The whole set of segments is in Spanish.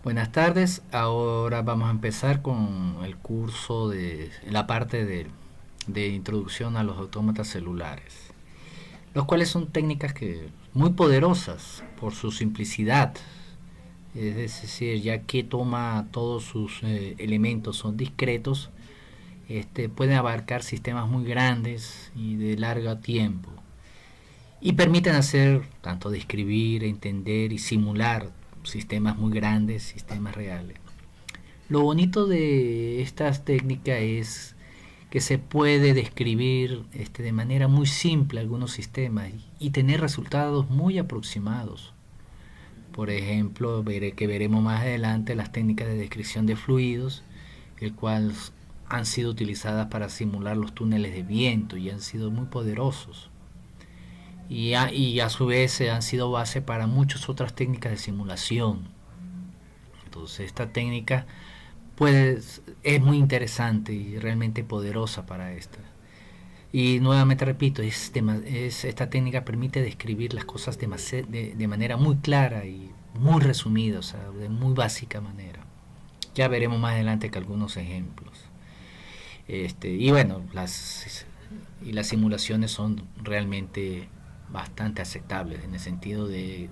Buenas tardes, ahora vamos a empezar con el curso de la parte de introducción a los autómatas celulares, los cuales son técnicas que muy poderosas por su simplicidad, es decir, ya que toma todos sus elementos, son discretos, pueden abarcar sistemas muy grandes y de largo tiempo y permiten hacer tanto describir, entender y simular sistemas muy grandes, sistemas reales. Lo bonito de estas técnicas es que se puede describir de manera muy simple algunos sistemas y tener resultados muy aproximados. Por ejemplo, que veremos más adelante las técnicas de descripción de fluidos, el cual han sido utilizadas para simular los túneles de viento y han sido muy poderosos. Y a su vez han sido base para muchas otras técnicas de simulación. Entonces esta técnica es muy interesante y realmente poderosa para esta. Y nuevamente repito, esta técnica permite describir las cosas de manera muy clara y muy resumida, o sea, de muy básica manera. Ya veremos más adelante que algunos ejemplos. Y bueno, las simulaciones son realmente bastante aceptables en el sentido de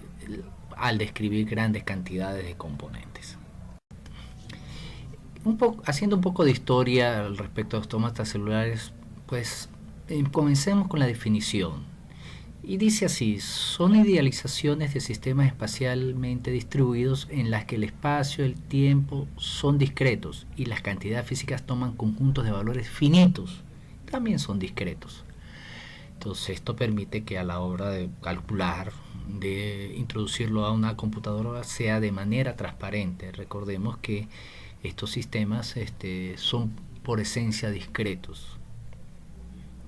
al describir grandes cantidades de componentes. Haciendo un poco de historia al respecto a los autómatas celulares, pues comencemos con la definición. Y dice así: son idealizaciones de sistemas espacialmente distribuidos en las que el espacio, el tiempo son discretos y las cantidades físicas toman conjuntos de valores finitos, también son discretos. Entonces esto permite que a la hora de calcular, de introducirlo a una computadora, sea de manera transparente. Recordemos que estos sistemas son por esencia discretos.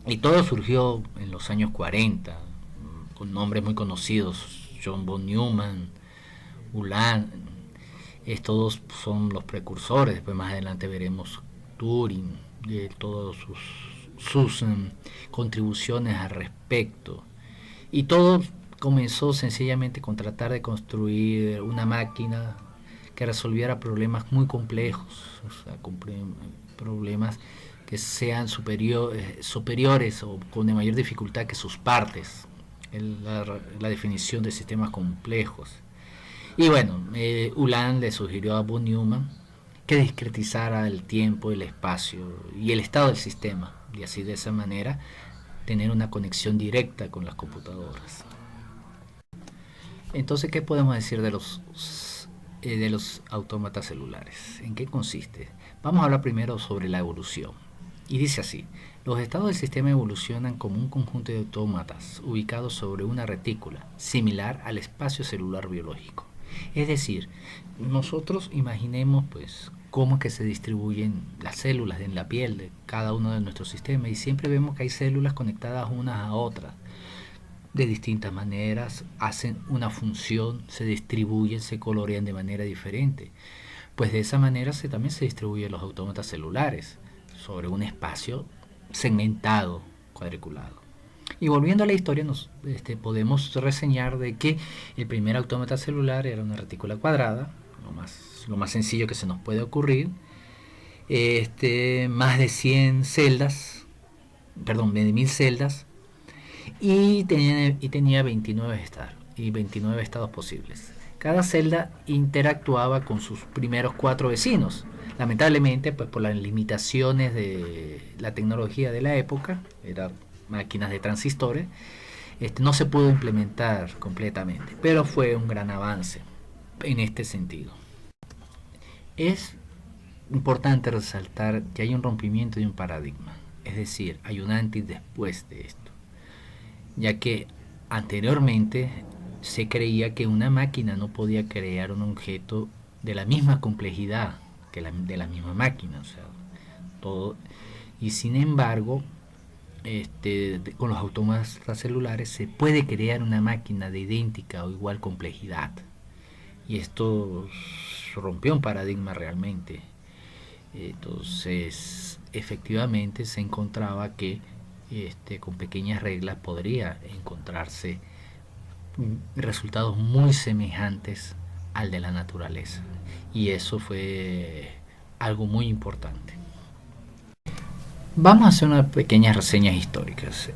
Y todo surgió en los años 40, con nombres muy conocidos: John von Neumann, Ulam. Estos son los precursores. Después más adelante veremos Turing, de todos sus contribuciones al respecto. Y todo comenzó sencillamente con tratar de construir una máquina que resolviera problemas muy complejos, o sea, problemas que sean superiores o con de mayor dificultad que sus partes, la definición de sistemas complejos. Y bueno, Ulam le sugirió a von Neumann que discretizara el tiempo, el espacio y el estado del sistema, y así de esa manera tener una conexión directa con las computadoras. Entonces, ¿qué podemos decir de los autómatas celulares? ¿En qué consiste? Vamos a hablar primero sobre la evolución. Y dice así: los estados del sistema evolucionan como un conjunto de autómatas ubicados sobre una retícula, similar al espacio celular biológico. Es decir, nosotros imaginemos pues cómo que se distribuyen las células en la piel de cada uno de nuestros sistemas, y siempre vemos que hay células conectadas unas a otras de distintas maneras, hacen una función, se distribuyen, se colorean de manera diferente. Pues de esa manera también se distribuyen los autómatas celulares sobre un espacio segmentado, cuadriculado. Y volviendo a la historia, podemos reseñar de que el primer autómata celular era una retícula cuadrada, lo más sencillo que se nos puede ocurrir, más de 100 celdas, perdón, de 1000 celdas, y tenía 29 estados posibles. Cada celda interactuaba con sus primeros 4 vecinos. Lamentablemente, pues por las limitaciones de la tecnología de la época, eran máquinas de transistores, no se pudo implementar completamente, pero fue un gran avance en este sentido. Es importante resaltar que hay un rompimiento de un paradigma, es decir, hay un antes y después de esto, ya que anteriormente se creía que una máquina no podía crear un objeto de la misma complejidad que de la misma máquina, o sea, todo. Y sin embargo, con los autómatas celulares se puede crear una máquina de idéntica o igual complejidad, y esto rompió un paradigma realmente. Entonces efectivamente se encontraba que con pequeñas reglas podría encontrarse resultados muy semejantes al de la naturaleza. Y eso fue algo muy importante. Vamos a hacer unas pequeñas reseñas históricas.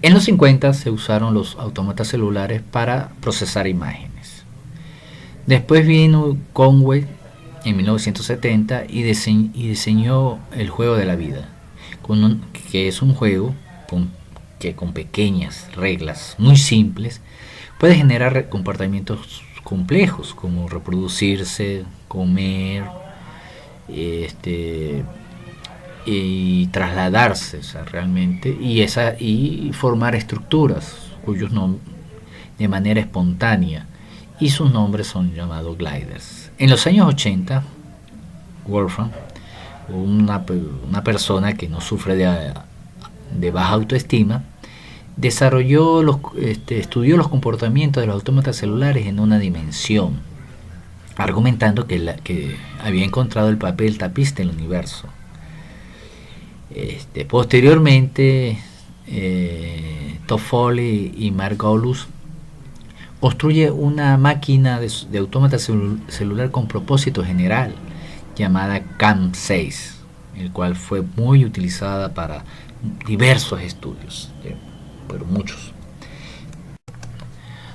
En los 50 se usaron los autómatas celulares para procesar imágenes. Después vino Conway en 1970 y diseñó el juego de la vida, que es un juego que con pequeñas reglas muy simples puede generar comportamientos complejos como reproducirse, comer, y trasladarse, o sea, realmente, y formar estructuras cuyos nombres de manera espontánea, y sus nombres son llamados gliders. En los años 80, Wolfram, una persona que no sufre de baja autoestima, estudió los comportamientos de los autómatas celulares en una dimensión, argumentando que había encontrado el papel tapiz del universo. Posteriormente, Toffoli y Margolis construye una máquina de autómata celular con propósito general llamada CAM6, el cual fue muy utilizada para diversos estudios, pero muchos.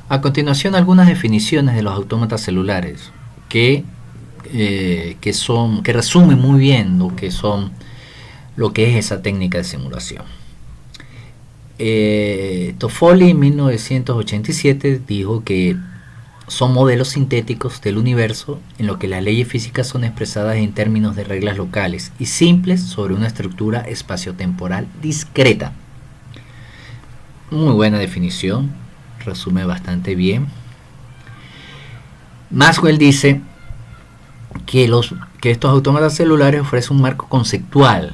A continuación, algunas definiciones de los autómatas celulares que resumen muy bien lo que es esa técnica de simulación. Toffoli en 1987 dijo que son modelos sintéticos del universo en los que las leyes físicas son expresadas en términos de reglas locales y simples sobre una estructura espaciotemporal discreta. Muy buena definición, resume bastante bien. Maxwell dice que estos autómatas celulares ofrecen un marco conceptual,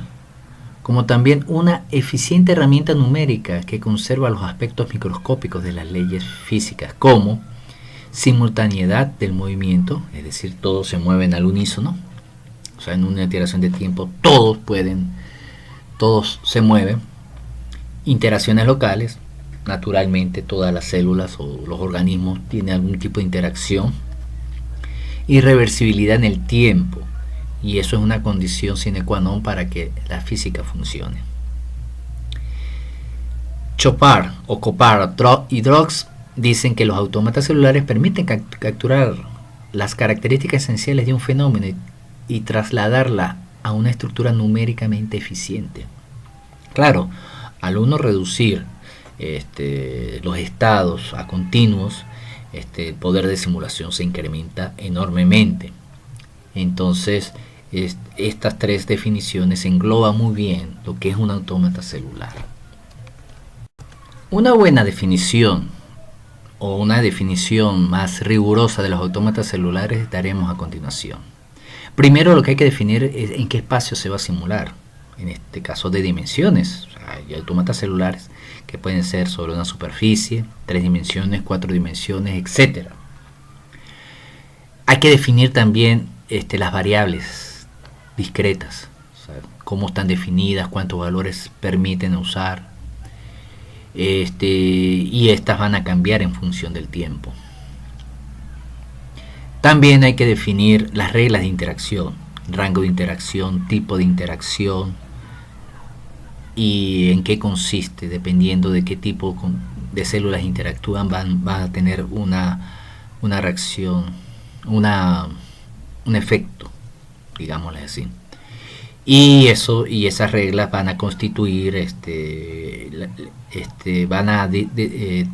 como también una eficiente herramienta numérica que conserva los aspectos microscópicos de las leyes físicas, como simultaneidad del movimiento, es decir, todos se mueven al unísono, o sea, en una iteración de tiempo todos se mueven, interacciones locales, naturalmente todas las células o los organismos tienen algún tipo de interacción, y reversibilidad en el tiempo, y eso es una condición sine qua non para que la física funcione. Chopard y Drox dicen que los autómatas celulares permiten capturar las características esenciales de un fenómeno y trasladarla a una estructura numéricamente eficiente. Claro, al uno reducir los estados a continuos, el poder de simulación se incrementa enormemente. Entonces, estas tres definiciones engloban muy bien lo que es un autómata celular. Una buena definición o una definición más rigurosa de los autómatas celulares daremos a continuación. Primero, lo que hay que definir es en qué espacio se va a simular, en este caso de dimensiones. O sea, hay autómatas celulares que pueden ser sobre una superficie, 3 dimensiones, 4 dimensiones, etc. Hay que definir también las variables discretas, o sea, cómo están definidas, cuántos valores permiten usar, y estas van a cambiar en función del tiempo. También hay que definir las reglas de interacción, rango de interacción, tipo de interacción y en qué consiste. Dependiendo de qué tipo de células interactúan, van a tener una reacción, un efecto, digámosle así. Y esas reglas van a constituir, van a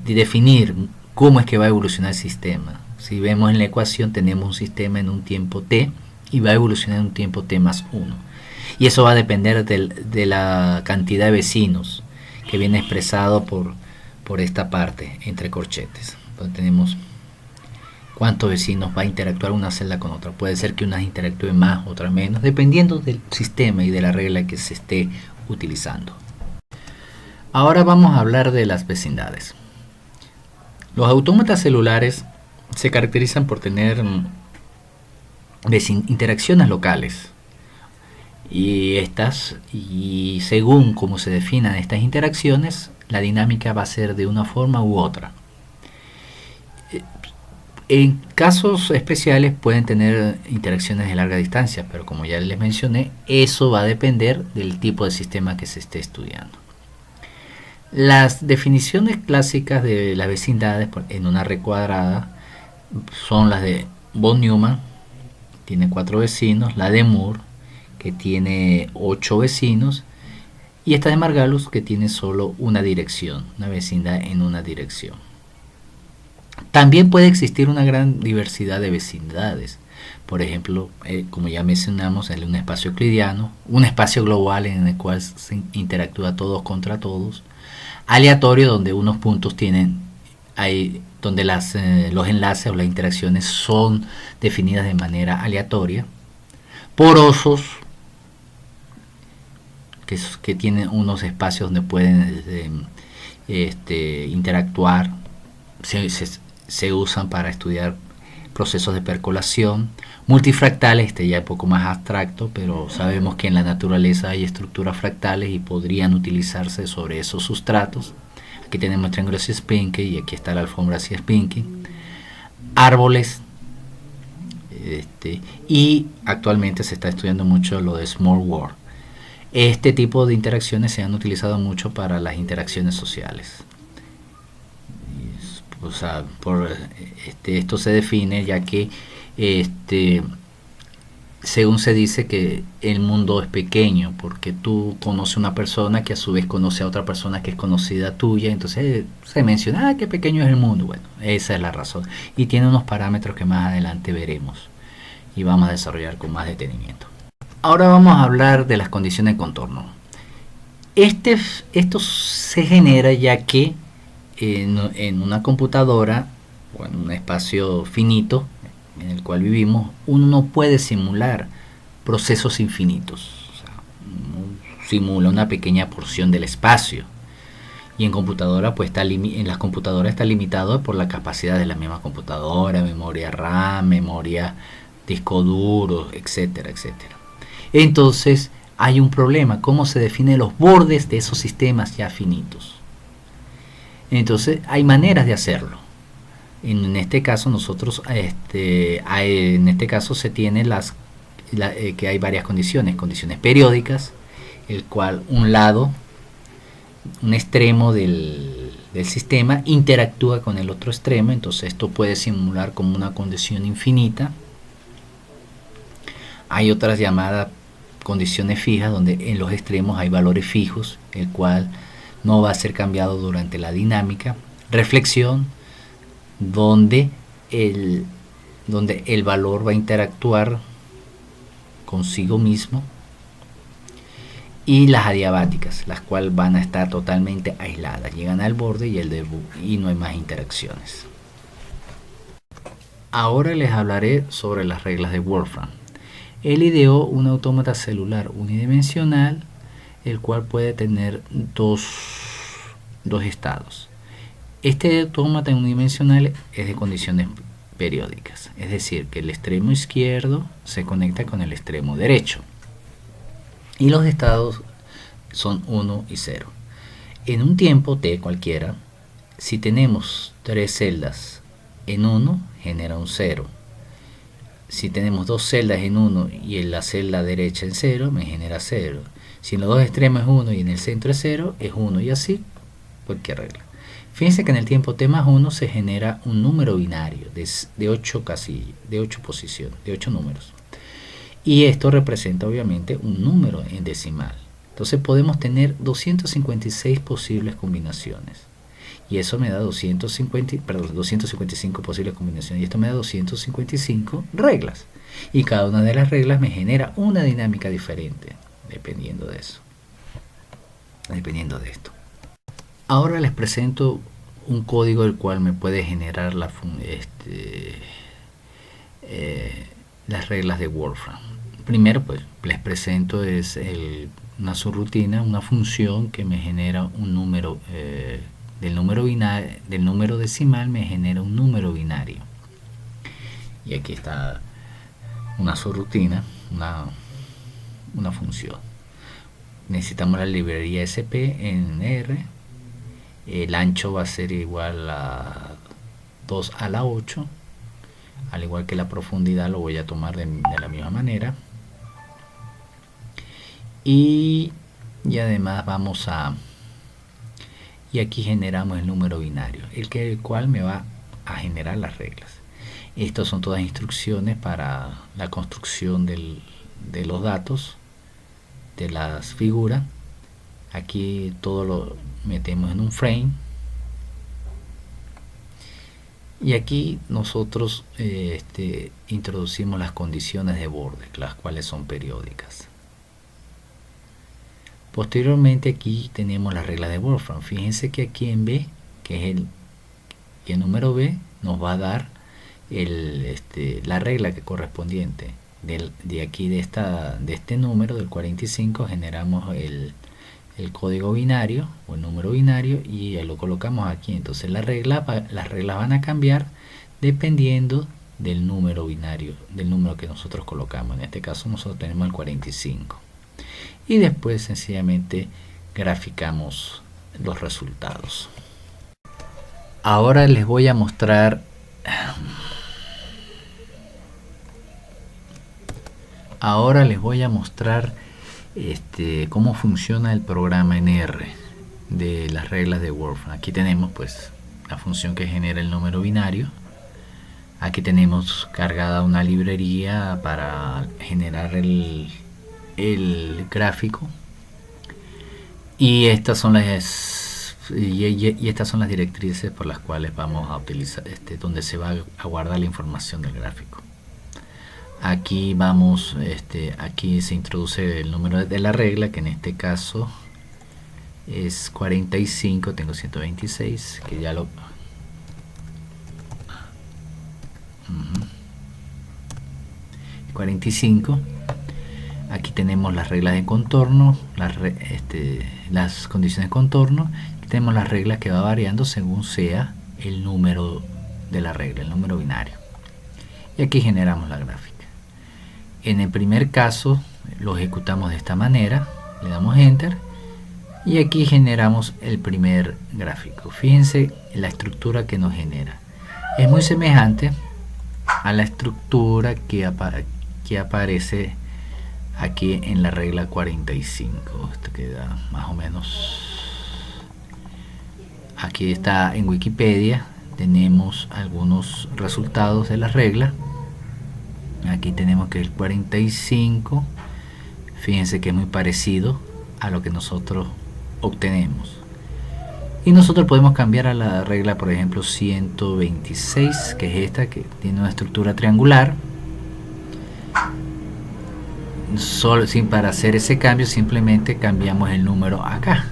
definir cómo es que va a evolucionar el sistema. Si vemos en la ecuación, tenemos un sistema en un tiempo t y va a evolucionar en un tiempo t más 1. Y eso va a depender de la cantidad de vecinos que viene expresado por esta parte entre corchetes. Entonces tenemos cuántos vecinos va a interactuar una celda con otra. Puede ser que unas interactúen más, otras menos, dependiendo del sistema y de la regla que se esté utilizando. Ahora vamos a hablar de las vecindades. Los autómatas celulares se caracterizan por tener interacciones locales, y según cómo se definan estas interacciones, la dinámica va a ser de una forma u otra. En casos especiales pueden tener interacciones de larga distancia, pero como ya les mencioné, eso va a depender del tipo de sistema que se esté estudiando. Las definiciones clásicas de las vecindades en una red cuadrada son las de von Neumann, tiene 4 vecinos, la de Moore, que tiene 8 vecinos, y esta de Margalus, que tiene solo una dirección, una vecindad en una dirección. También puede existir una gran diversidad de vecindades. Por ejemplo, como ya mencionamos, en un espacio euclidiano, un espacio global en el cual se interactúa todos contra todos, aleatorio donde unos puntos tienen, donde los enlaces o las interacciones son definidas de manera aleatoria, porosos, que tienen unos espacios donde pueden interactuar, se usan para estudiar procesos de percolación, multifractales, ya un poco más abstracto, pero sabemos que en la naturaleza hay estructuras fractales y podrían utilizarse sobre esos sustratos. Aquí tenemos el triángulo Sierpinski y aquí está la alfombra Sierpinski. Árboles, y actualmente se está estudiando mucho lo de Small World. Este tipo de interacciones se han utilizado mucho para las interacciones sociales. O sea, esto se define ya que según se dice que el mundo es pequeño porque tú conoces a una persona que a su vez conoce a otra persona que es conocida tuya, entonces se menciona qué pequeño es el mundo. Bueno, esa es la razón y tiene unos parámetros que más adelante veremos y vamos a desarrollar con más detenimiento. Ahora vamos a hablar de las condiciones de contorno. Esto se genera ya que en una computadora o en un espacio finito en el cual vivimos, uno no puede simular procesos infinitos. O sea, uno simula una pequeña porción del espacio. Y en computadora, pues en las computadoras está limitado por la capacidad de la misma computadora, memoria RAM, memoria disco duro, etcétera, etcétera. Entonces, hay un problema, ¿cómo se definen los bordes de esos sistemas ya finitos? Entonces, hay maneras de hacerlo. En este caso nosotros en este caso se tiene que hay varias condiciones periódicas, el cual un extremo del sistema interactúa con el otro extremo, entonces esto puede simular como una condición infinita. Hay otras llamadas condiciones fijas donde en los extremos hay valores fijos, el cual no va a ser cambiado durante la dinámica. Reflexión, donde el valor va a interactuar consigo mismo, y las adiabáticas, las cuales van a estar totalmente aisladas, llegan al borde y no hay más interacciones. Ahora les hablaré sobre las reglas de Wolfram. Él ideó un autómata celular unidimensional, el cual puede tener dos estados. Este autómata unidimensional es de condiciones periódicas, es decir, que el extremo izquierdo se conecta con el extremo derecho y los estados son 1 y 0. En un tiempo t cualquiera, si tenemos 3 celdas en 1, genera un 0. Si tenemos 2 celdas en 1 y en la celda derecha en 0, me genera 0. Si en los dos extremos es 1 y en el centro es 0, es 1, y así cualquier regla. Fíjense que en el tiempo t más 1 se genera un número binario de 8 posiciones, de 8 números. Y esto representa obviamente un número en decimal. Entonces podemos tener 256 posibles combinaciones. Y eso me da 255 posibles combinaciones. Y esto me da 255 reglas. Y cada una de las reglas me genera una dinámica diferente, dependiendo de eso. Dependiendo de esto. Ahora les presento un código el cual me puede generar las reglas de Wolfram. Primero, pues les presento una subrutina, una función que me genera un número del número decimal, me genera un número binario. Y aquí está una subrutina, una función. Necesitamos la librería SP en R. El ancho va a ser igual a 2 a la 8 al igual que la profundidad lo voy a tomar de la misma manera. Y además vamos a, y aquí generamos el número binario, el cual me va a generar las reglas. Estas son todas instrucciones para la construcción de los datos, de las figuras. Aquí todo lo metemos en un frame. Y aquí nosotros introducimos las condiciones de borde, las cuales son periódicas. Posteriormente aquí tenemos las reglas de Wolfram. Fíjense que aquí en B, que es el número B, nos va a dar la regla que correspondiente. De aquí de este número, del 45, generamos el código binario o el número binario y lo colocamos aquí. Entonces las reglas van a cambiar dependiendo del número binario, del número que nosotros colocamos. En este caso nosotros tenemos el 45. Y después sencillamente graficamos los resultados. Ahora les voy a mostrar cómo funciona el programa en R de las reglas de Wolfram. Aquí tenemos pues la función que genera el número binario. Aquí tenemos cargada una librería para generar el gráfico, y estas son las directrices por las cuales vamos a utilizar donde se va a guardar la información del gráfico. Aquí vamos, aquí se introduce el número de la regla, que en este caso es 45. Tengo 126, que ya lo 45. Aquí tenemos las reglas de contorno, las condiciones de contorno. Aquí tenemos las reglas que va variando según sea el número de la regla, el número binario. Y aquí generamos la gráfica. En el primer caso lo ejecutamos de esta manera, le damos enter y aquí generamos el primer gráfico. Fíjense la estructura que nos genera. Es muy semejante a la estructura que aparece aquí en la regla 45. Esto queda más o menos. Aquí está en Wikipedia. Tenemos algunos resultados de la regla. Aquí tenemos que el 45. Fíjense que es muy parecido a lo que nosotros obtenemos. Y nosotros podemos cambiar a la regla, por ejemplo, 126, que es esta, que tiene una estructura triangular. Para hacer ese cambio simplemente cambiamos el número acá.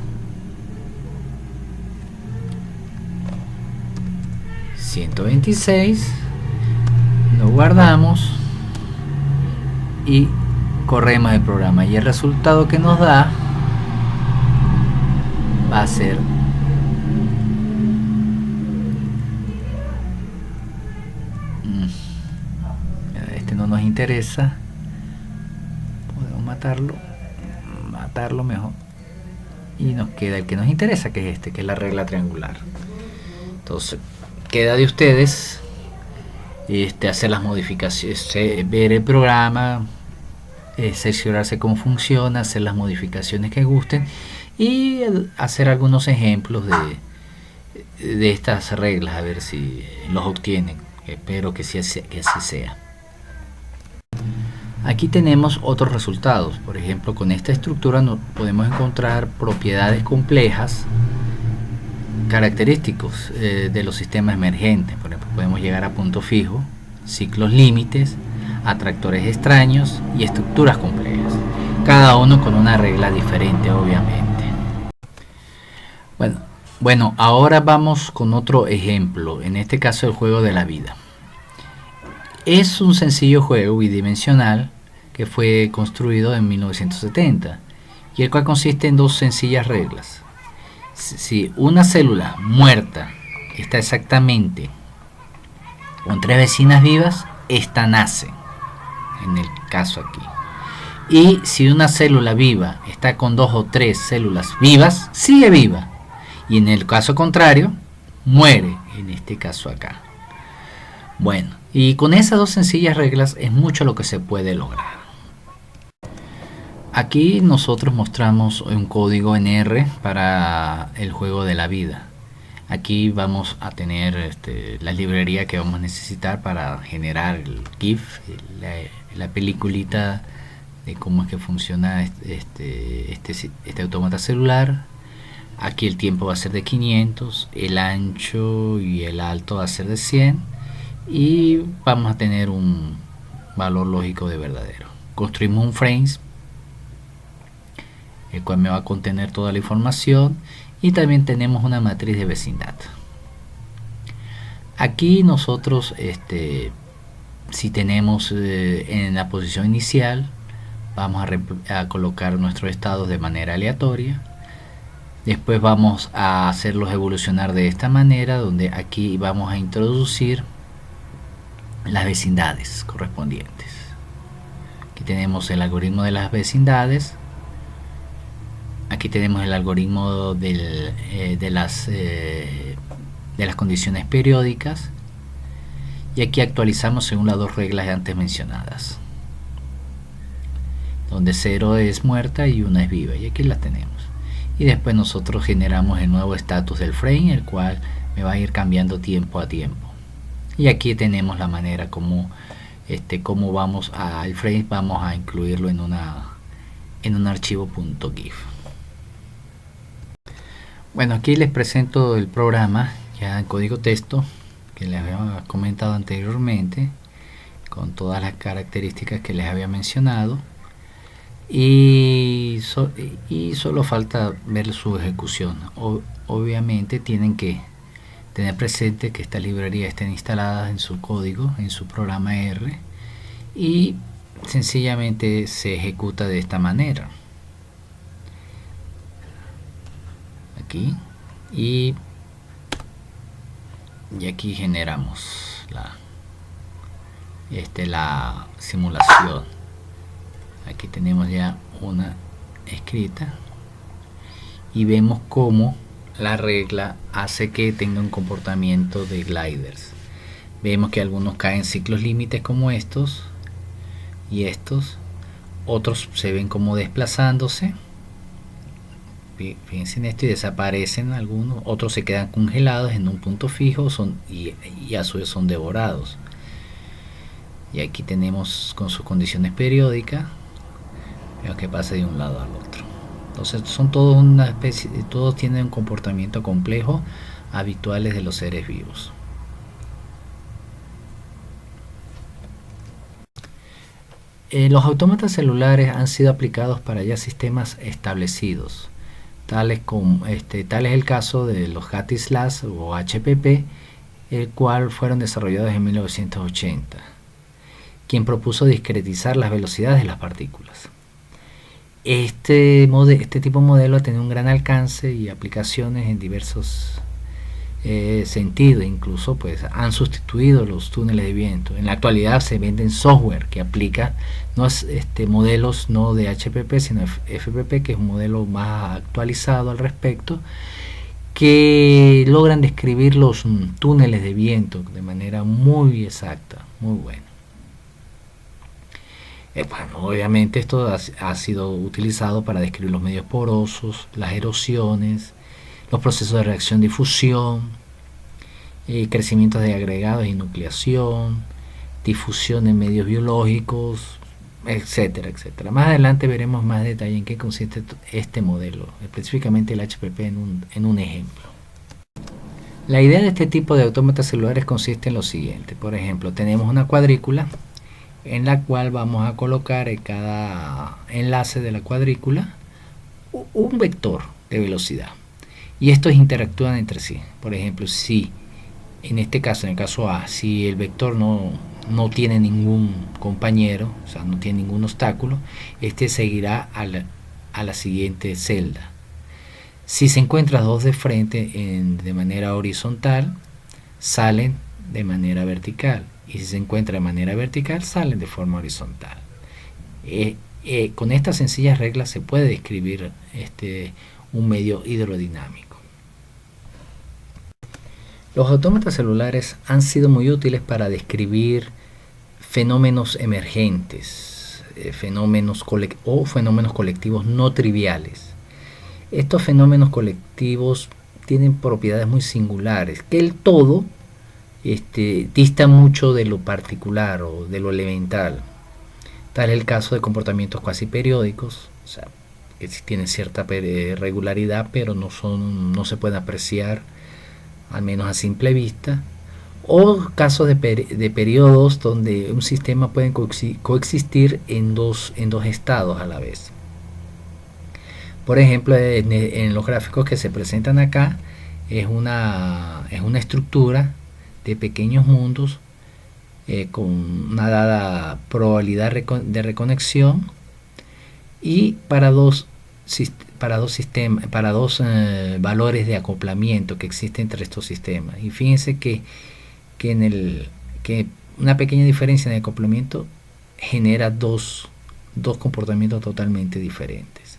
126, lo guardamos y corremos el programa, y el resultado que nos da va a ser no nos interesa, podemos matarlo mejor, y nos queda el que nos interesa, que es que es la regla triangular. Entonces queda de ustedes hacer las modificaciones, ver el programa, cerciorarse cómo funciona, hacer las modificaciones que gusten y hacer algunos ejemplos de estas reglas, a ver si los obtienen. Espero que así sea. Aquí tenemos otros resultados. Por ejemplo, con esta estructura podemos encontrar propiedades complejas, característicos de los sistemas emergentes. Por ejemplo, podemos llegar a punto fijo, ciclos límites, atractores extraños y estructuras complejas, cada uno con una regla diferente, obviamente. Bueno, ahora vamos con otro ejemplo, en este caso el juego de la vida. Es un sencillo juego bidimensional que fue construido en 1970 y el cual consiste en dos sencillas reglas. Si una célula muerta está exactamente con 3 vecinas vivas, esta nace, en el caso aquí. Y si una célula viva está con 2 o 3 células vivas, sigue viva. Y en el caso contrario, muere, en este caso acá. Bueno, Y con esas dos sencillas reglas es mucho lo que se puede lograr. Aquí nosotros mostramos un código en R para el juego de la vida. Aquí vamos a tener la librería que vamos a necesitar para generar el GIF, la peliculita de cómo es que funciona este autómata celular. Aquí el tiempo va a ser de 500, el ancho y el alto va a ser de 100 y vamos a tener un valor lógico de verdadero. Construimos un frames, el cual me va a contener toda la información, y también tenemos una matriz de vecindad. Aquí nosotros si tenemos en la posición inicial, vamos a colocar nuestros estados de manera aleatoria. Después vamos a hacerlos evolucionar de esta manera, donde aquí vamos a introducir las vecindades correspondientes. Aquí tenemos el algoritmo de las vecindades. Aquí tenemos el algoritmo de las condiciones periódicas, y aquí actualizamos según las dos reglas antes mencionadas, donde 0 es muerta y 1 es viva, y aquí las tenemos. Y después nosotros generamos el nuevo estatus del frame, el cual me va a ir cambiando tiempo a tiempo. Y aquí tenemos la manera como vamos al frame, vamos a incluirlo en un archivo .gif. Bueno, aquí les presento el programa ya en código texto que les había comentado anteriormente, con todas las características que les había mencionado, y solo falta ver su ejecución. Obviamente tienen que tener presente que estas librerías estén instaladas en su código, en su programa R, y sencillamente se ejecuta de esta manera. Aquí y aquí generamos la simulación. Aquí tenemos ya una escrita y vemos cómo la regla hace que tenga un comportamiento de gliders. Vemos que algunos caen ciclos límites como estos y estos, otros se ven como desplazándose. Fíjense en esto, y desaparecen algunos, otros se quedan congelados en un punto fijo y a su vez son devorados. Y aquí tenemos con sus condiciones periódicas, veo que pasa de un lado al otro. Entonces son todos una especie, todos tienen un comportamiento complejo, habituales de los seres vivos. Los autómatas celulares han sido aplicados para ya sistemas establecidos, tal es el caso de los HATISLAS o HPP, el cual fueron desarrollados en 1980, quien propuso discretizar las velocidades de las partículas. Este tipo de modelo ha tenido un gran alcance y aplicaciones en diversos sentidos. Incluso pues han sustituido los túneles de viento. En la actualidad se venden software que aplica modelos no de HPP sino FPP, que es un modelo más actualizado al respecto, que logran describir los túneles de viento de manera muy exacta, muy buena. Bueno, obviamente esto ha sido utilizado para describir los medios porosos, las erosiones, los procesos de reacción-difusión, crecimientos de agregados y nucleación, difusión en medios biológicos, etcétera, etcétera. Más adelante veremos más detalle en qué consiste este modelo, específicamente el HPP en un ejemplo. La idea de este tipo de autómatas celulares consiste en lo siguiente. Por ejemplo, tenemos una cuadrícula en la cual vamos a colocar en cada enlace de la cuadrícula un vector de velocidad, y estos interactúan entre sí. Por ejemplo, si en este caso, en el caso A, si el vector no tiene ningún compañero, o sea, no tiene ningún obstáculo, seguirá a la siguiente celda. Si se encuentran dos de frente de manera horizontal, salen de manera vertical, y si se encuentra de manera vertical, salen de forma horizontal. Con estas sencillas reglas se puede describir un medio hidrodinámico. Los autómatas celulares han sido muy útiles para describir fenómenos emergentes, fenómenos colectivos no triviales. Estos fenómenos colectivos tienen propiedades muy singulares, que el todo dista mucho de lo particular o de lo elemental. Tal es el caso de comportamientos cuasi periódicos, o sea, que tienen cierta regularidad, pero no se pueden apreciar, al menos a simple vista, o casos de periodos donde un sistema puede coexistir en dos estados a la vez. Por ejemplo, en los gráficos que se presentan acá, es una estructura de pequeños mundos con una dada probabilidad de reconexión, y para dos valores de acoplamiento que existen entre estos sistemas. Y fíjense que una pequeña diferencia en el acoplamiento genera dos comportamientos totalmente diferentes,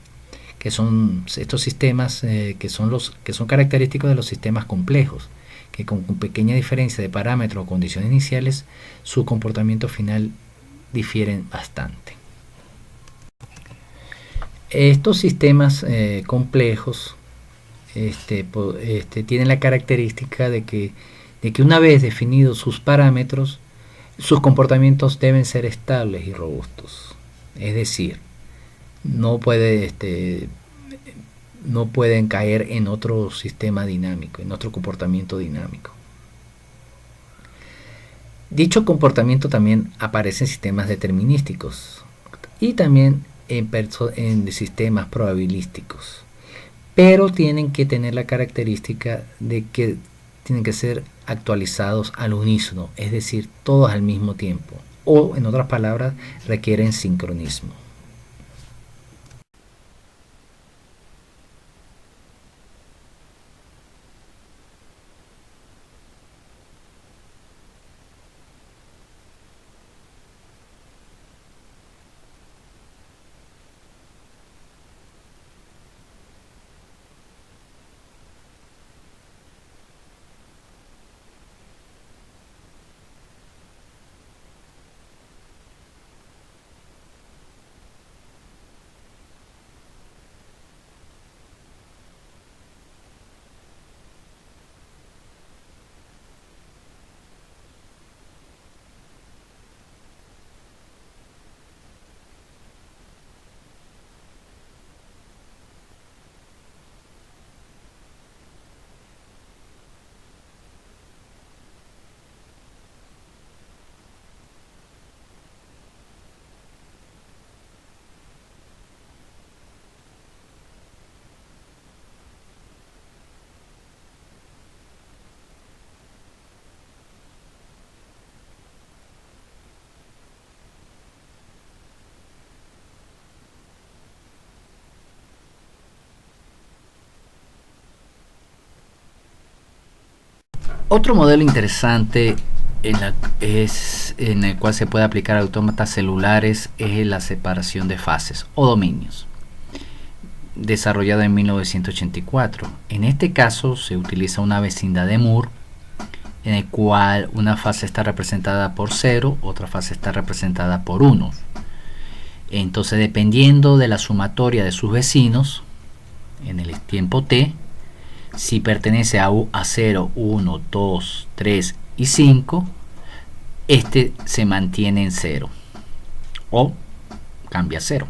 que son estos sistemas que son característicos de los sistemas complejos, que con pequeña diferencia de parámetros o condiciones iniciales, su comportamiento final difieren bastante. Estos sistemas complejos tienen la característica de que una vez definidos sus parámetros, sus comportamientos deben ser estables y robustos. Es decir, no pueden caer en otro sistema dinámico, en otro comportamiento dinámico. Dicho comportamiento también aparece en sistemas determinísticos y también en sistemas probabilísticos, pero tienen que tener la característica de que tienen que ser actualizados al unísono, es decir, todos al mismo tiempo, o en otras palabras, requieren sincronismo. Otro modelo interesante en el cual se puede aplicar autómatas celulares es la separación de fases o dominios, desarrollado en 1984. En este caso se utiliza una vecindad de Moore, en el cual una fase está representada por 0, otra fase está representada por 1. Entonces, dependiendo de la sumatoria de sus vecinos en el tiempo t, si pertenece a 0, 1, 2, 3 y 5, se mantiene en 0 o cambia a 0.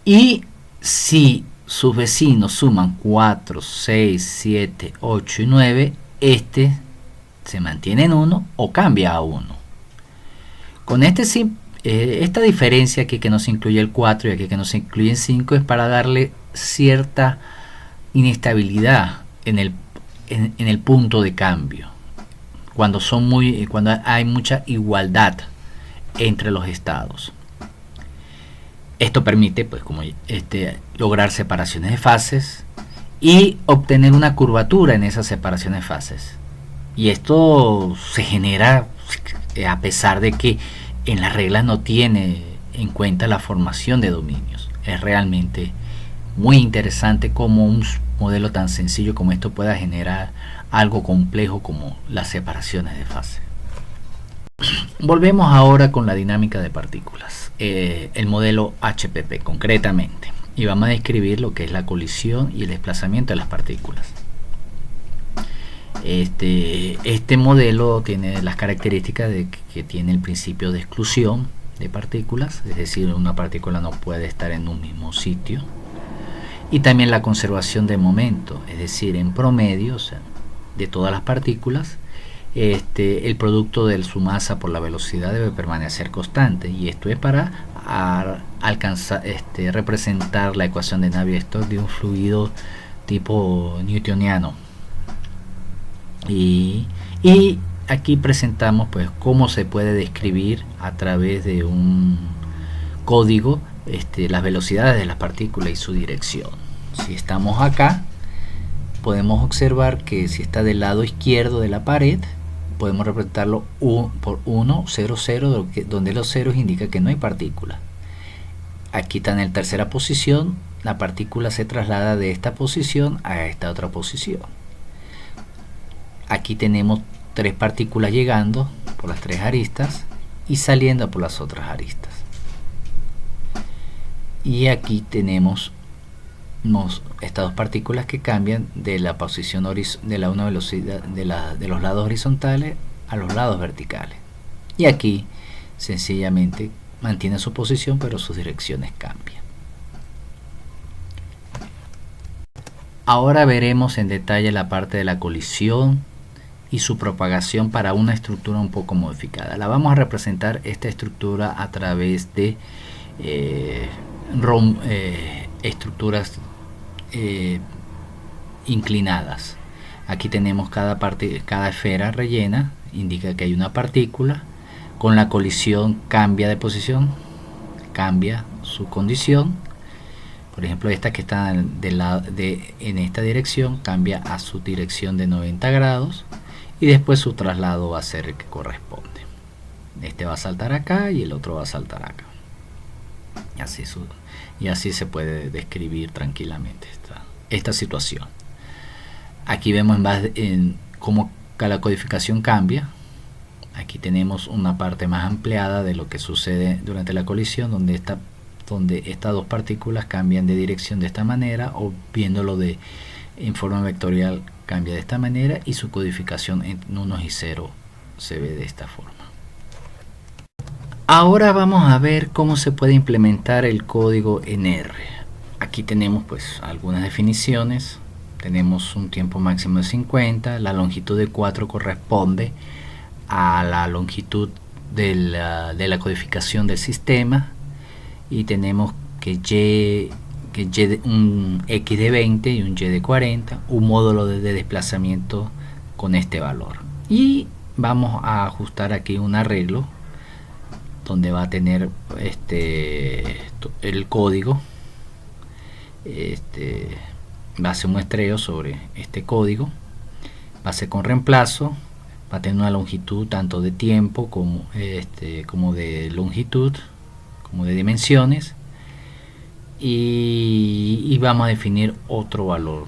Y si sus vecinos suman 4, 6, 7, 8 y 9, se mantiene en 1 o cambia a 1. Con esta diferencia aquí que no se incluye el 4 y aquí que no se incluye el 5 es para darle cierta inestabilidad en el punto de cambio, cuando hay mucha igualdad entre los estados. Esto permite, pues, lograr separaciones de fases y obtener una curvatura en esas separaciones de fases. Y esto se genera a pesar de que en las reglas no tiene en cuenta la formación de dominios. Es realmente muy interesante cómo modelo tan sencillo como esto pueda generar algo complejo como las separaciones de fase. Volvemos ahora con la dinámica de partículas, el modelo HPP concretamente, y vamos a describir lo que es la colisión y el desplazamiento de las partículas. Este modelo tiene las características de que tiene el principio de exclusión de partículas, es decir, una partícula no puede estar en un mismo sitio, y también la conservación de momento, es decir, en promedio, o sea, de todas las partículas, el producto de su masa por la velocidad debe permanecer constante, y esto es para alcanzar, representar la ecuación de Navier-Stokes de un fluido tipo newtoniano. Y aquí presentamos pues cómo se puede describir a través de un código las velocidades de las partículas y su dirección. Si estamos acá, podemos observar que si está del lado izquierdo de la pared, podemos representarlo por 1, 0, 0, donde los ceros indican que no hay partícula. Aquí está en la tercera posición, la partícula se traslada de esta posición a esta otra posición. Aquí tenemos 3 partículas llegando por las 3 aristas y saliendo por las otras aristas. Y aquí tenemos estas 2 partículas que cambian de la posición de la una velocidad de los lados horizontales a los lados verticales. Y aquí sencillamente mantiene su posición, pero sus direcciones cambian. Ahora veremos en detalle la parte de la colisión y su propagación para una estructura un poco modificada. La vamos a representar esta estructura a través de estructuras inclinadas. Aquí tenemos cada esfera rellena, indica que hay una partícula. Con la colisión cambia de posición, cambia su condición. Por ejemplo, esta que está en esta dirección cambia a su dirección de 90 grados y después su traslado va a ser el que corresponde. Este va a saltar acá y el otro va a saltar acá. Y así se puede describir tranquilamente esta situación. Aquí vemos en cómo la codificación cambia. Aquí tenemos una parte más ampliada de lo que sucede durante la colisión, donde estas 2 partículas cambian de dirección de esta manera, o viéndolo en forma vectorial cambia de esta manera, y su codificación en unos y ceros se ve de esta forma. Ahora vamos a ver cómo se puede implementar el código en R. Aquí tenemos pues algunas definiciones. Tenemos un tiempo máximo de 50, la longitud de 4 corresponde a la longitud de la codificación del sistema, y tenemos que un X de 20 y un Y de 40, un módulo de desplazamiento con este valor. Y vamos a ajustar aquí un arreglo donde va a tener el código, va a hacer un muestreo sobre este código, va a ser con reemplazo, va a tener una longitud tanto de tiempo como de longitud, como de dimensiones, y vamos a definir otro valor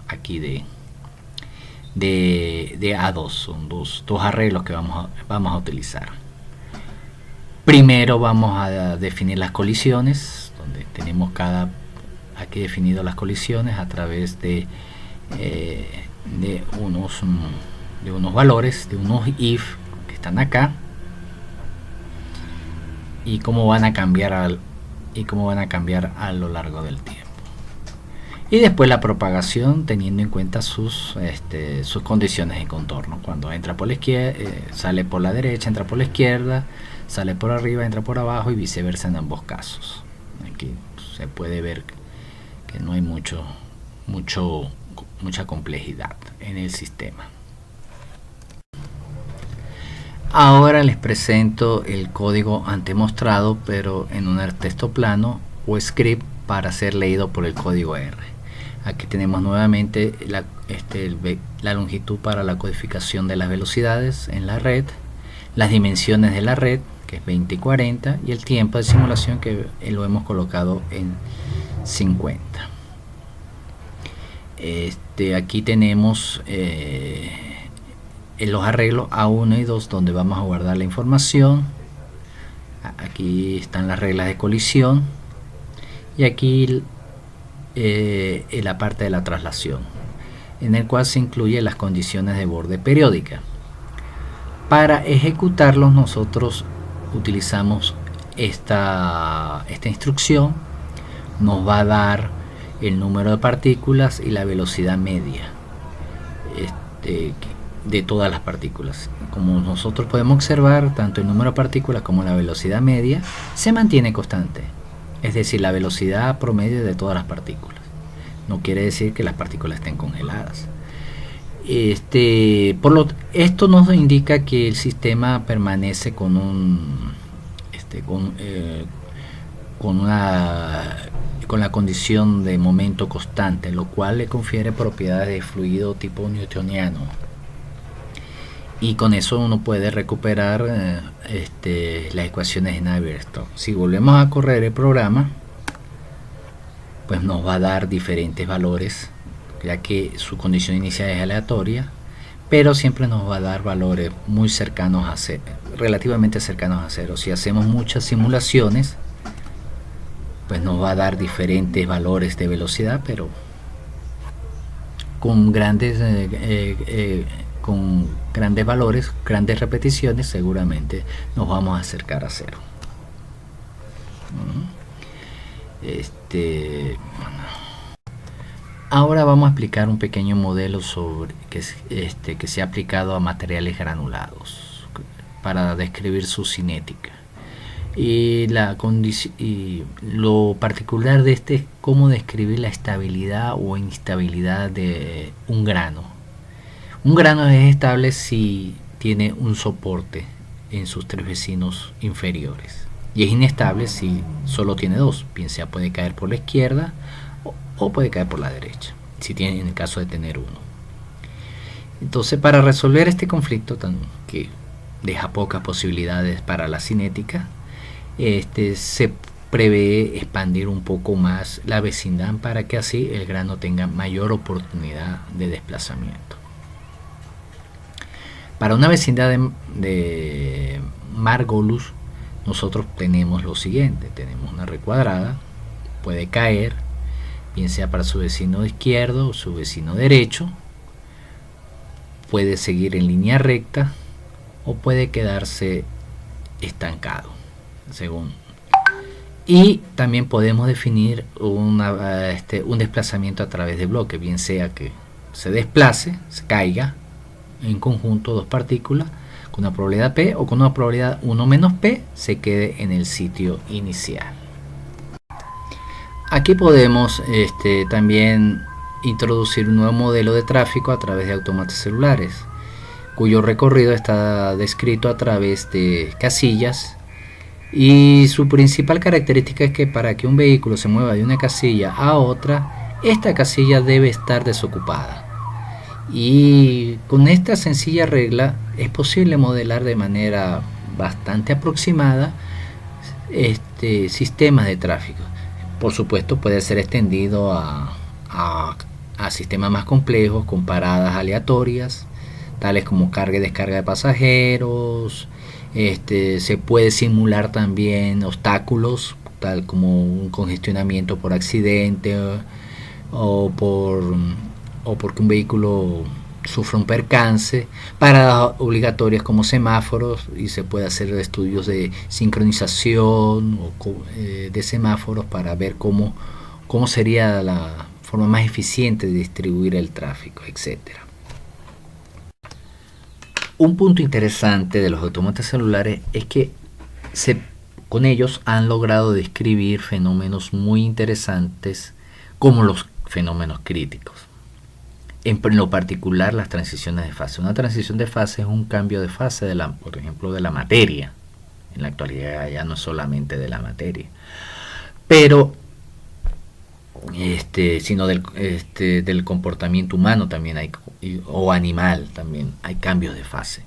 aquí de A2. Son dos arreglos que vamos a utilizar. Primero vamos a definir las colisiones, donde tenemos aquí definido las colisiones a través de unos valores, de unos if que están acá, y cómo van a cambiar a lo largo del tiempo. Y después la propagación, teniendo en cuenta sus condiciones de contorno. Cuando entra por la izquierda, sale por la derecha, entra por la izquierda, sale por arriba, entra por abajo, y viceversa en ambos casos. Aquí se puede ver que no hay mucha complejidad en el sistema. Ahora les presento el código antes mostrado, pero en un texto plano o script para ser leído por el código R. Aquí tenemos nuevamente la longitud para la codificación de las velocidades en la red, las dimensiones de la red, que es 20 y 40, y el tiempo de simulación, que lo hemos colocado en 50. Aquí tenemos en los arreglos A1 y 2 donde vamos a guardar la información. Aquí están las reglas de colisión y aquí en la parte de la traslación, en el cual se incluyen las condiciones de borde periódica. Para ejecutarlos nosotros utilizamos esta instrucción. Nos va a dar el número de partículas y la velocidad media de todas las partículas. Como nosotros podemos observar, tanto el número de partículas como la velocidad media se mantiene constante, es decir, la velocidad promedio de todas las partículas. No quiere decir que las partículas estén congeladas. Esto nos indica que el sistema permanece con la condición de momento constante, lo cual le confiere propiedades de fluido tipo newtoniano, y con eso uno puede recuperar las ecuaciones de Navier-Stokes. Si volvemos a correr el programa, pues nos va a dar diferentes valores, ya que su condición inicial es aleatoria, pero siempre nos va a dar valores muy cercanos a cero, relativamente cercanos a cero. Si hacemos muchas simulaciones, pues nos va a dar diferentes valores de velocidad, pero con grandes valores, grandes repeticiones, seguramente nos vamos a acercar a cero. Ahora vamos a explicar un pequeño modelo sobre que se ha aplicado a materiales granulados para describir su cinética. Y lo particular de es cómo describir la estabilidad o instabilidad de un grano. Un grano es estable si tiene un soporte en sus tres vecinos inferiores, y es inestable si solo tiene dos, bien sea puede caer por la izquierda o puede caer por la derecha, si tiene, en el caso de tener uno. Entonces, para resolver este conflicto que deja pocas posibilidades para la cinética, se prevé expandir un poco más la vecindad para que así el grano tenga mayor oportunidad de desplazamiento. Para una vecindad de Margolus, nosotros tenemos lo siguiente: tenemos una red cuadrada, puede caer, bien sea para su vecino izquierdo o su vecino derecho, puede seguir en línea recta o puede quedarse estancado, según. Y también podemos definir un desplazamiento a través de bloques, bien sea que se desplace, se caiga en conjunto dos partículas con una probabilidad P, o con una probabilidad 1 menos P se quede en el sitio inicial. Aquí podemos también introducir un nuevo modelo de tráfico a través de autómatas celulares, cuyo recorrido está descrito a través de casillas, y su principal característica es que para que un vehículo se mueva de una casilla a otra, esta casilla debe estar desocupada. Y con esta sencilla regla es posible modelar de manera bastante aproximada sistemas de tráfico. Por supuesto, puede ser extendido a sistemas más complejos con paradas aleatorias, tales como carga y descarga de pasajeros. Se puede simular también obstáculos, tal como un congestionamiento por accidente o porque un vehículo sufre un percance, paradas obligatorias como semáforos, y se puede hacer estudios de sincronización de semáforos para ver cómo sería la forma más eficiente de distribuir el tráfico, etcétera. Un punto interesante de los autómatas celulares es que con ellos han logrado describir fenómenos muy interesantes, como los fenómenos críticos. En lo particular, las transiciones de fase. Una transición de fase es un cambio de fase, por ejemplo, de la materia. En la actualidad ya no es solamente de la materia, pero sino del comportamiento humano también hay, o animal también hay cambios de fase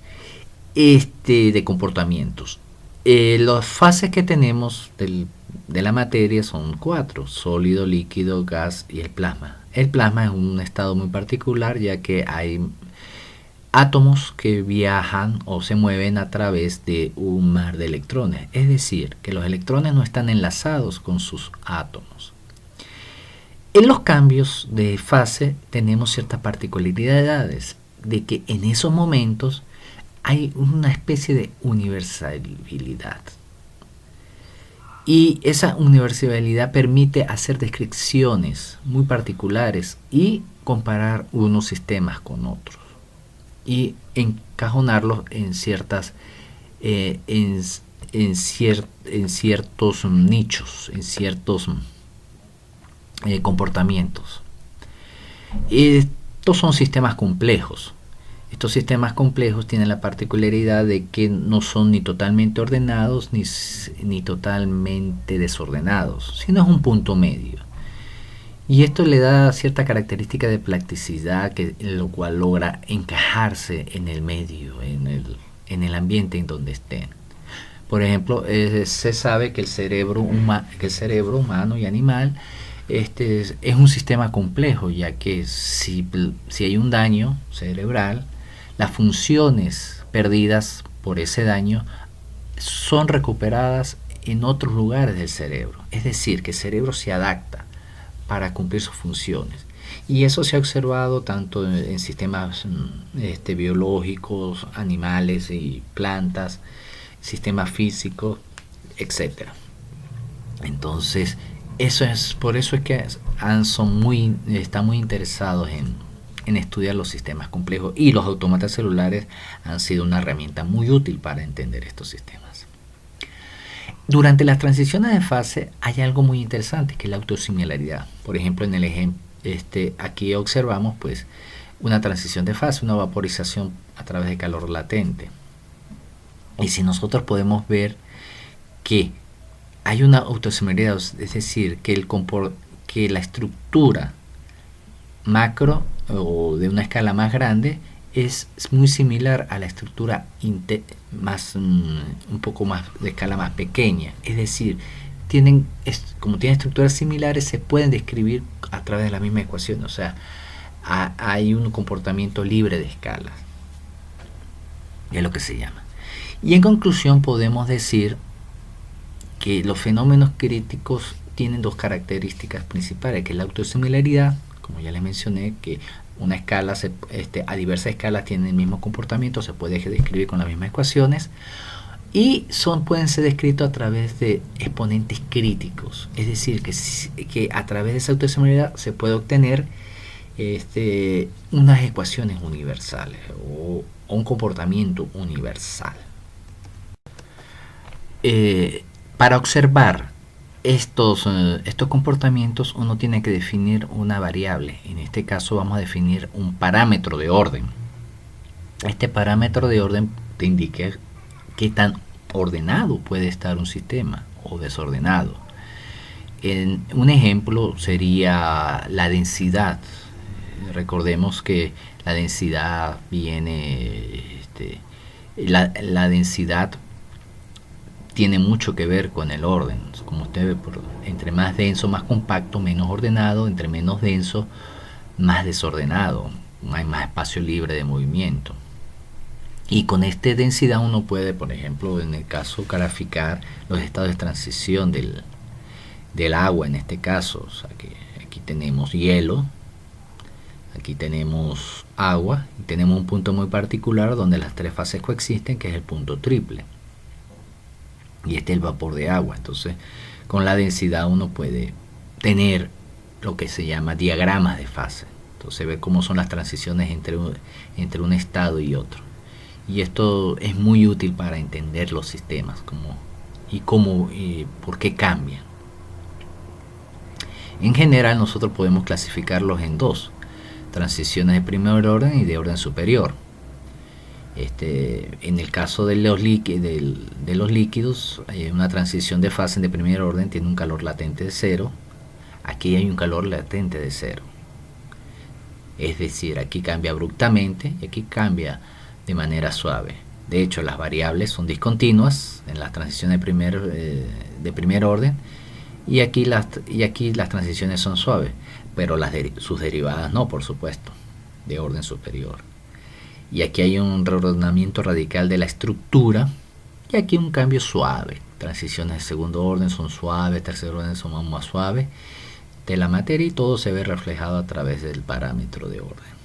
de comportamientos. Las fases que tenemos de la materia son 4: sólido, líquido, gas y el plasma. El plasma es un estado muy particular, ya que hay átomos que viajan o se mueven a través de un mar de electrones, es decir, que los electrones no están enlazados con sus átomos. En los cambios de fase tenemos ciertas particularidades, de que en esos momentos hay una especie de universalidad. Y esa universalidad permite hacer descripciones muy particulares y comparar unos sistemas con otros y encajonarlos en ciertas en ciertos nichos, en ciertos comportamientos. Estos son sistemas complejos. Estos sistemas complejos tienen la particularidad de que no son ni totalmente ordenados ni totalmente desordenados, sino es un punto medio. Y esto le da cierta característica de plasticidad, lo cual logra encajarse en el medio, en el ambiente en donde estén. Por ejemplo, se sabe que el cerebro humano y animal es un sistema complejo, ya que si hay un daño cerebral, las funciones perdidas por ese daño son recuperadas en otros lugares del cerebro. Es decir, que el cerebro se adapta para cumplir sus funciones. Y eso se ha observado tanto en sistemas biológicos, animales y plantas, sistemas físicos, etc. Entonces, por eso es que están muy interesados en estudiar los sistemas complejos, y los autómatas celulares han sido una herramienta muy útil para entender estos sistemas. Durante las transiciones de fase hay algo muy interesante, que es la autosimilaridad. Por ejemplo, en el ejemplo aquí observamos pues una transición de fase, una vaporización a través de calor latente. Y si nosotros podemos ver que hay una autosimilaridad, es decir, que la estructura macro o de una escala más grande es muy similar a la estructura un poco más de escala más pequeña. Es decir, como tienen estructuras similares, se pueden describir a través de la misma ecuación. O sea, hay un comportamiento libre de escalas, es lo que se llama. Y en conclusión podemos decir que los fenómenos críticos tienen dos características principales, que es la autosimilaridad, como ya les mencioné, que una escala a diversas escalas tienen el mismo comportamiento, se puede describir con las mismas ecuaciones, y pueden ser descritos a través de exponentes críticos, es decir, que a través de esa autosimilaridad se puede obtener unas ecuaciones universales o un comportamiento universal. Para observar estos comportamientos, uno tiene que definir una variable. En este caso vamos a definir un parámetro de orden. Este parámetro de orden te indica qué tan ordenado puede estar un sistema o desordenado. Un ejemplo sería la densidad. Recordemos que la densidad la densidad tiene mucho que ver con el orden. Como usted ve, entre más denso, más compacto, menos ordenado; entre menos denso, más desordenado. Hay más espacio libre de movimiento. Y con esta densidad uno puede, por ejemplo, en el caso, graficar los estados de transición del agua, en este caso. O sea, que aquí tenemos hielo, aquí tenemos agua, y tenemos un punto muy particular donde las tres fases coexisten, que es el punto triple. Y este es el vapor de agua. Entonces, con la densidad uno puede tener lo que se llama diagramas de fase. Entonces, ve cómo son las transiciones entre un estado y otro. Y esto es muy útil para entender los sistemas y por qué cambian. En general, nosotros podemos clasificarlos en dos: transiciones de primer orden y de orden superior. En el caso de los líquidos, una transición de fase de primer orden tiene un calor latente de 0. Aquí hay un calor latente de 0. Es decir, aquí cambia abruptamente y aquí cambia de manera suave. De hecho, las variables son discontinuas en las transiciones de primer orden, y aquí las transiciones son suaves, pero sus derivadas no, por supuesto, de orden superior. Y aquí hay un reordenamiento radical de la estructura y aquí un cambio suave. Transiciones de segundo orden son suaves, tercer orden son más suaves de la materia y todo se ve reflejado a través del parámetro de orden.